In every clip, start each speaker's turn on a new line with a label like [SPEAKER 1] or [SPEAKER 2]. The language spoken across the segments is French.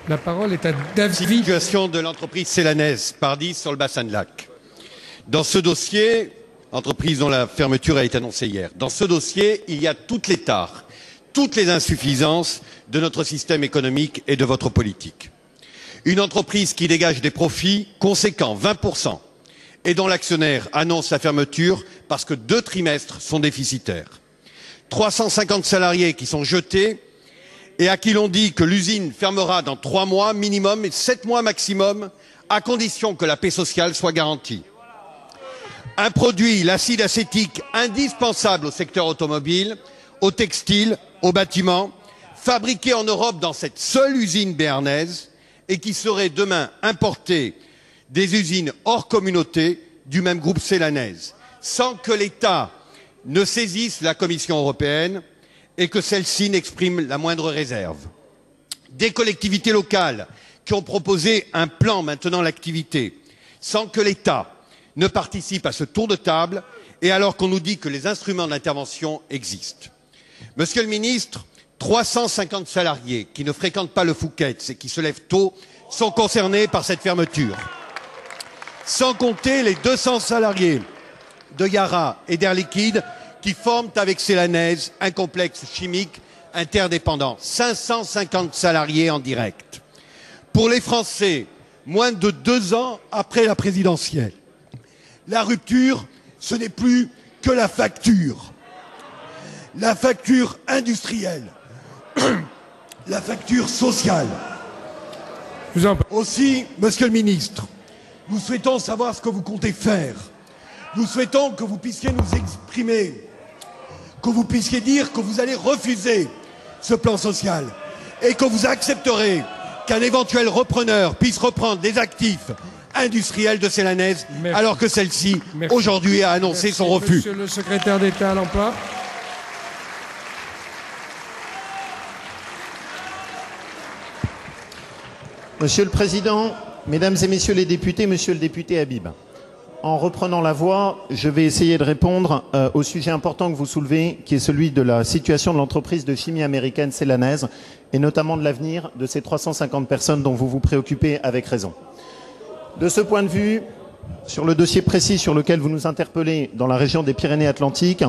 [SPEAKER 1] La parole est à David.
[SPEAKER 2] Situation de l'entreprise célanaise Pardis sur le bassin de Lac. Dans ce dossier, entreprise dont la fermeture a été annoncée hier, dans ce dossier, il y a toutes les tares, toutes les insuffisances de notre système économique et de votre politique. Une entreprise qui dégage des profits conséquents, 20%, et dont l'actionnaire annonce la fermeture parce que 2 trimestres sont déficitaires. 350 salariés qui sont jetés et à qui l'on dit que l'usine fermera dans 3 mois minimum et 7 mois maximum, à condition que la paix sociale soit garantie. Un produit, l'acide acétique, indispensable au secteur automobile, au textile, au bâtiment, fabriqué en Europe dans cette seule usine béarnaise et qui serait demain importé des usines hors communauté du même groupe célanaise, sans que l'État ne saisisse la Commission européenne et que celle-ci n'exprime la moindre réserve. Des collectivités locales qui ont proposé un plan maintenant l'activité, sans que l'État ne participe à ce tour de table et alors qu'on nous dit que les instruments d'intervention existent. Monsieur le ministre, 350 salariés qui ne fréquentent pas le Fouquet's et qui se lèvent tôt sont concernés par cette fermeture. Sans compter les 200 salariés de Yara et d'Air Liquide qui forment avec Célanaise un complexe chimique interdépendant. 550 salariés en direct. Pour les Français, moins de 2 ans après la présidentielle, la rupture, ce n'est plus que la facture. La facture industrielle. La facture sociale. Aussi, monsieur le ministre, nous souhaitons savoir ce que vous comptez faire. Nous souhaitons que vous puissiez nous exprimer, que vous puissiez dire que vous allez refuser ce plan social et que vous accepterez qu'un éventuel repreneur puisse reprendre les actifs industriels de Célanaise alors que celle-ci, aujourd'hui, a annoncé son refus.
[SPEAKER 1] Monsieur le secrétaire d'État à l'emploi.
[SPEAKER 3] Monsieur le Président, Mesdames et Messieurs les députés, Monsieur le député Habib, en reprenant la voix, je vais essayer de répondre au sujet important que vous soulevez, qui est celui de la situation de l'entreprise de chimie américaine Célanaise, et notamment de l'avenir de ces 350 personnes dont vous vous préoccupez avec raison. De ce point de vue, sur le dossier précis sur lequel vous nous interpellez dans la région des Pyrénées-Atlantiques,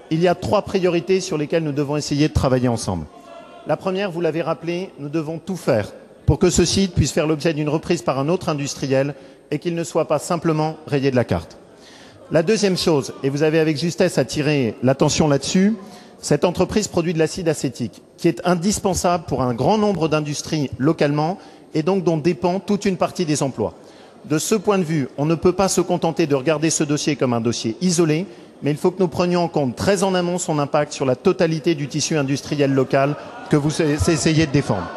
[SPEAKER 3] il y a 3 priorités sur lesquelles nous devons essayer de travailler ensemble. La première, vous l'avez rappelé, nous devons tout faire pour que ce site puisse faire l'objet d'une reprise par un autre industriel et qu'il ne soit pas simplement rayé de la carte. La deuxième chose, et vous avez avec justesse attiré l'attention là-dessus, cette entreprise produit de l'acide acétique, qui est indispensable pour un grand nombre d'industries localement et donc dont dépend toute une partie des emplois. De ce point de vue, on ne peut pas se contenter de regarder ce dossier comme un dossier isolé, mais il faut que nous prenions en compte très en amont son impact sur la totalité du tissu industriel local que vous essayez de défendre.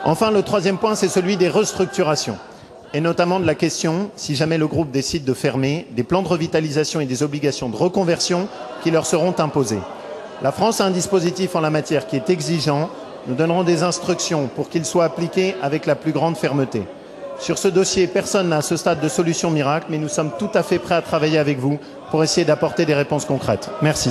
[SPEAKER 3] Enfin, le troisième point, c'est celui des restructurations, et notamment de la question, si jamais le groupe décide de fermer, des plans de revitalisation et des obligations de reconversion qui leur seront imposés. La France a un dispositif en la matière qui est exigeant. Nous donnerons des instructions pour qu'il soit appliqué avec la plus grande fermeté. Sur ce dossier, personne n'a à ce stade de solution miracle, mais nous sommes tout à fait prêts à travailler avec vous pour essayer d'apporter des réponses concrètes. Merci.